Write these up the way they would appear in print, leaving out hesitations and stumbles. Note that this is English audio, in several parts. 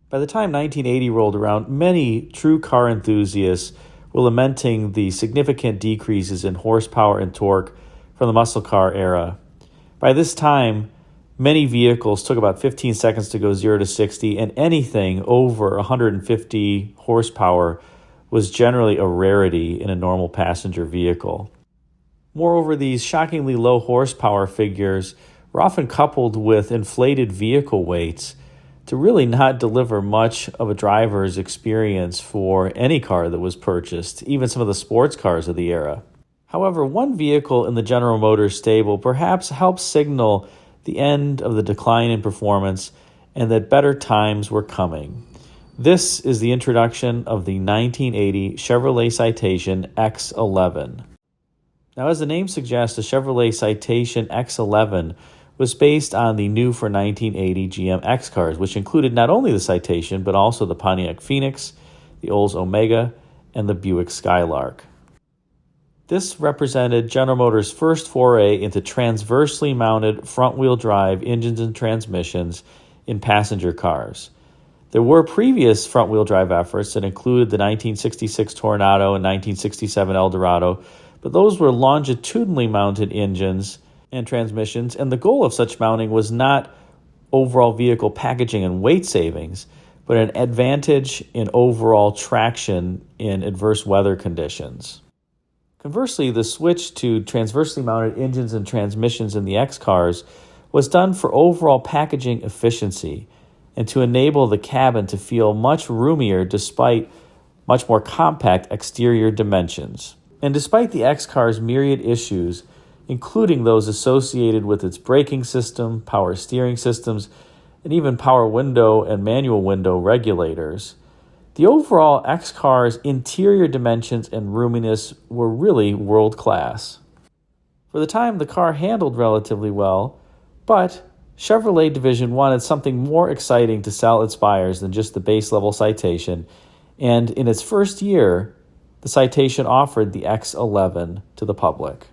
By the time 1980 rolled around, many true car enthusiasts were lamenting the significant decreases in horsepower and torque from the muscle car era. By this time, many vehicles took about 15 seconds to go 0 to 60, and anything over 150 horsepower was generally a rarity in a normal passenger vehicle. Moreover, these shockingly low horsepower figures were often coupled with inflated vehicle weights to really not deliver much of a driver's experience for any car that was purchased, even some of the sports cars of the era. However, one vehicle in the General Motors stable perhaps helped signal the end of the decline in performance and that better times were coming. This is the introduction of the 1980 Chevrolet Citation X11. Now, as the name suggests, the Chevrolet Citation X11 was based on the new for 1980 GM X cars, which included not only the Citation, but also the Pontiac Phoenix, the Olds Omega, and the Buick Skylark. This represented General Motors' first foray into transversely mounted front-wheel drive engines and transmissions in passenger cars. There were previous front-wheel drive efforts that included the 1966 Tornado and 1967 Eldorado, but those were longitudinally mounted engines and transmissions, and the goal of such mounting was not overall vehicle packaging and weight savings, but an advantage in overall traction in adverse weather conditions. Conversely, the switch to transversely mounted engines and transmissions in the X cars was done for overall packaging efficiency and to enable the cabin to feel much roomier despite much more compact exterior dimensions. And despite the X car's myriad issues, including those associated with its braking system, power steering systems, and even power window and manual window regulators, the overall X car's interior dimensions and roominess were really world-class. For the time, the car handled relatively well, but Chevrolet division wanted something more exciting to sell its buyers than just the base-level Citation, and in its first year, the Citation offered the X11 to the public.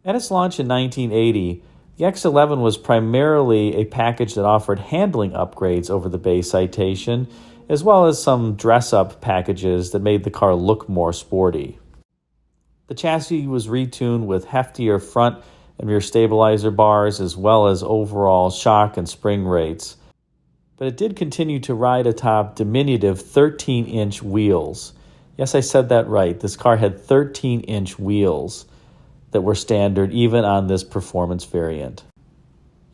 At its launch in 1980, the X11 was primarily a package that offered handling upgrades over the base Citation, as well as some dress-up packages that made the car look more sporty. The chassis was retuned with heftier front and rear stabilizer bars, as well as overall shock and spring rates, but it did continue to ride atop diminutive 13-inch wheels. Yes, I said that right. This car had 13-inch wheels that were standard even on this performance variant.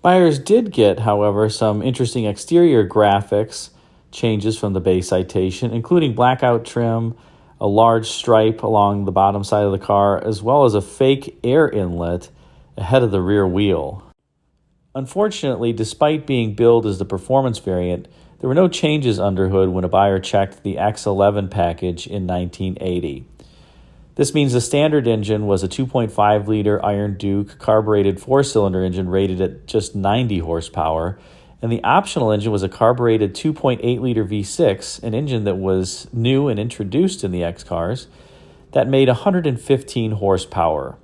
Buyers did get, however, some interesting exterior graphics changes from the base Citation, including blackout trim, a large stripe along the bottom side of the car, as well as a fake air inlet ahead of the rear wheel. Unfortunately, despite being billed as the performance variant, there were no changes under hood when a buyer checked the X11 package in 1980. This means the standard engine was a 2.5-liter Iron Duke carbureted 4-cylinder engine rated at just 90 horsepower, and the optional engine was a carbureted 2.8-liter V6, an engine that was new and introduced in the X cars, that made 115 horsepower.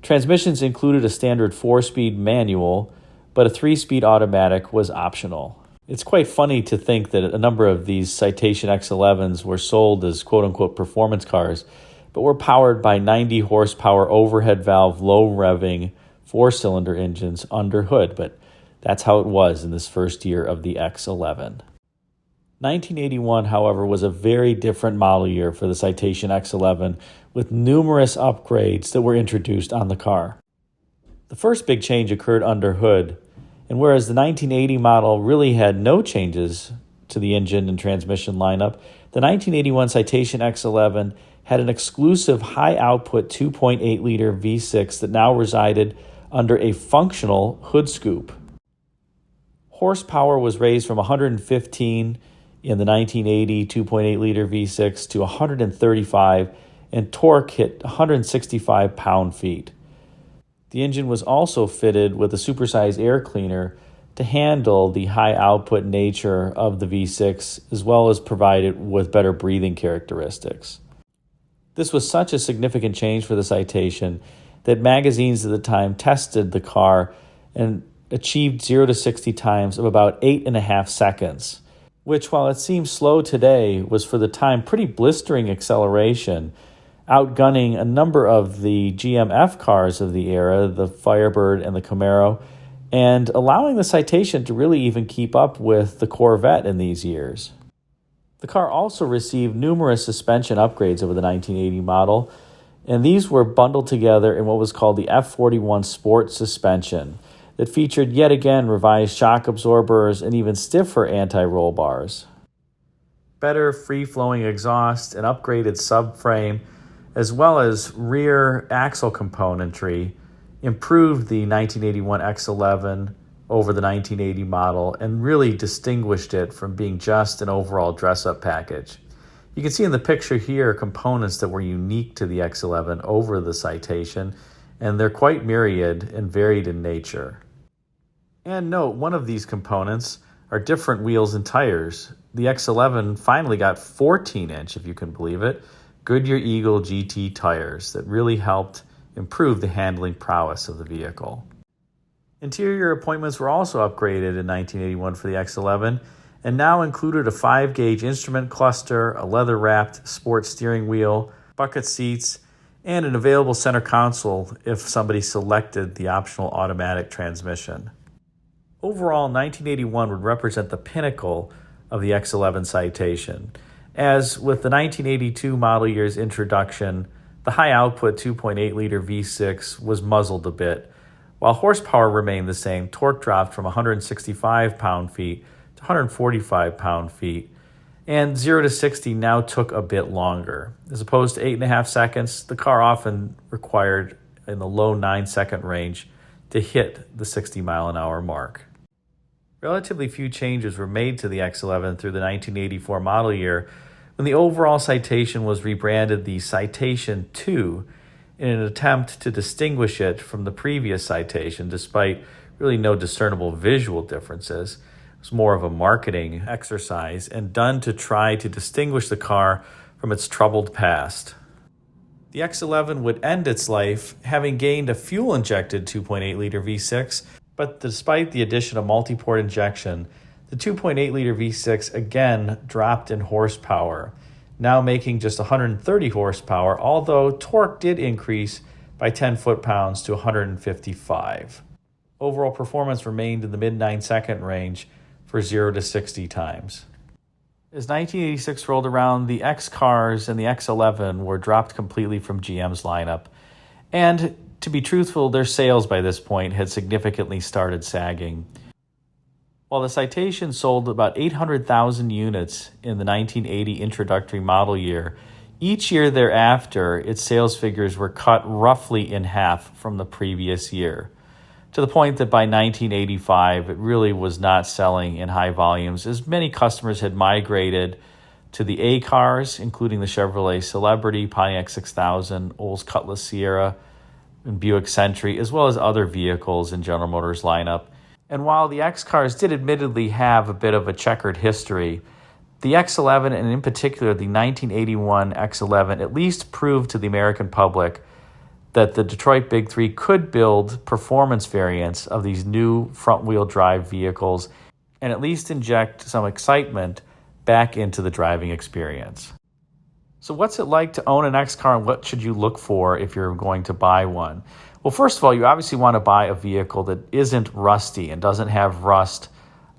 Transmissions included a standard 4-speed manual, but a 3-speed automatic was optional. It's quite funny to think that a number of these Citation X11s were sold as quote-unquote performance cars, but were powered by 90 horsepower overhead valve, low revving 4-cylinder engines under hood, but that's how it was in this first year of the X11. 1981, however, was a very different model year for the Citation X11, with numerous upgrades that were introduced on the car. The first big change occurred under hood, and whereas the 1980 model really had no changes to the engine and transmission lineup, the 1981 Citation X11 had an exclusive high-output 2.8-liter V6 that now resided under a functional hood scoop. Horsepower was raised from 115 in the 1980 2.8-liter V6 to 135, and torque hit 165 pound-feet. The engine was also fitted with a supersized air cleaner to handle the high-output nature of the V6, as well as provide it with better breathing characteristics. This was such a significant change for the Citation that magazines at the time tested the car and achieved 0 to 60 times of about 8.5 seconds, which, while it seems slow today, was for the time pretty blistering acceleration, outgunning a number of the GM-F cars of the era, the Firebird and the Camaro, and allowing the Citation to really even keep up with the Corvette in these years. The car also received numerous suspension upgrades over the 1980 model, and these were bundled together in what was called the F41 Sport suspension that featured yet again revised shock absorbers and even stiffer anti-roll bars. Better free-flowing exhaust, an upgraded subframe, as well as rear axle componentry improved the 1981 X11 over the 1980 model and really distinguished it from being just an overall dress-up package. You can see in the picture here components that were unique to the X11 over the Citation, and they're quite myriad and varied in nature. And note, one of these components are different wheels and tires. The X11 finally got 14-inch, if you can believe it, Goodyear Eagle GT tires that really helped improve the handling prowess of the vehicle. Interior appointments were also upgraded in 1981 for the X11 and now included a 5-gauge instrument cluster, a leather-wrapped sports steering wheel, bucket seats, and an available center console if somebody selected the optional automatic transmission. Overall, 1981 would represent the pinnacle of the X11 Citation. As with the 1982 model year's introduction, the high-output 2.8-liter V6 was muzzled a bit. While horsepower remained the same, torque dropped from 165 pound-feet to 145 pound-feet, and 0 to 60 now took a bit longer. As opposed to 8.5 seconds, the car often required in the low 9-second range to hit the 60-mile-an-hour mark. Relatively few changes were made to the X11 through the 1984 model year, when the overall Citation was rebranded the Citation II in an attempt to distinguish it from the previous Citation, despite really no discernible visual differences. It was more of a marketing exercise and done to try to distinguish the car from its troubled past. The X11 would end its life having gained a fuel-injected 2.8-liter V6, but despite the addition of multi-port injection, the 2.8-liter V6 again dropped in horsepower, now making just 130 horsepower, although torque did increase by 10 foot-pounds to 155. Overall performance remained in the mid-9-second range for 0 to 60 times. As 1986 rolled around, the X cars and the X11 were dropped completely from GM's lineup, and to be truthful, their sales by this point had significantly started sagging. While the Citation sold about 800,000 units in the 1980 introductory model year, each year thereafter, its sales figures were cut roughly in half from the previous year, to the point that by 1985, it really was not selling in high volumes, as many customers had migrated to the A cars, including the Chevrolet Celebrity, Pontiac 6000, Olds Cutlass Sierra, and Buick Century, as well as other vehicles in General Motors' lineup. And while the X cars did admittedly have a bit of a checkered history, the X11, and in particular the 1981 X11, at least proved to the American public that the Detroit Big Three could build performance variants of these new front-wheel drive vehicles and at least inject some excitement back into the driving experience. So what's it like to own an X car, and what should you look for if you're going to buy one? Well, first of all, you obviously want to buy a vehicle that isn't rusty and doesn't have rust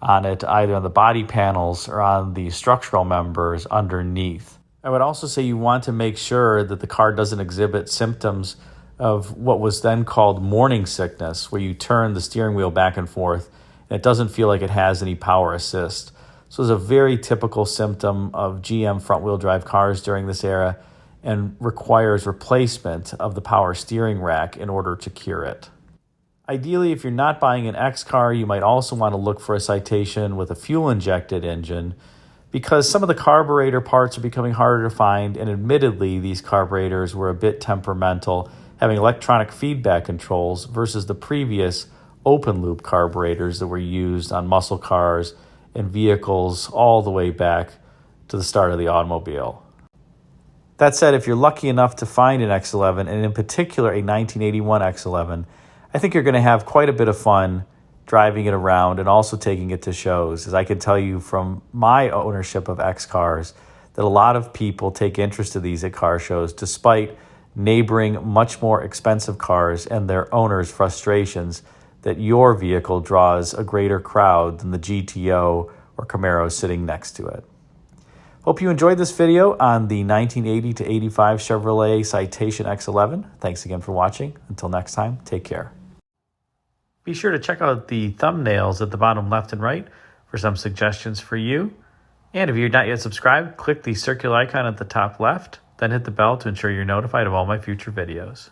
on it, either on the body panels or on the structural members underneath. I would also say you want to make sure that the car doesn't exhibit symptoms of what was then called morning sickness, where you turn the steering wheel back and forth and it doesn't feel like it has any power assist. So it's a very typical symptom of GM front-wheel drive cars during this era and requires replacement of the power steering rack in order to cure it. Ideally, if you're not buying an X car, you might also want to look for a Citation with a fuel-injected engine, because some of the carburetor parts are becoming harder to find, and admittedly, these carburetors were a bit temperamental, having electronic feedback controls versus the previous open-loop carburetors that were used on muscle cars and vehicles all the way back to the start of the automobile. That said, if you're lucky enough to find an X11, and in particular a 1981 X11, I think you're going to have quite a bit of fun driving it around and also taking it to shows, as I can tell you from my ownership of X cars that a lot of people take interest in these at car shows despite neighboring much more expensive cars and their owners' frustrations that your vehicle draws a greater crowd than the GTO or Camaro sitting next to it. Hope you enjoyed this video on the 1980 to 85 Chevrolet Citation X11. Thanks again for watching. Until next time, take care. Be sure to check out the thumbnails at the bottom left and right for some suggestions for you. And if you're not yet subscribed, click the circular icon at the top left, then hit the bell to ensure you're notified of all my future videos.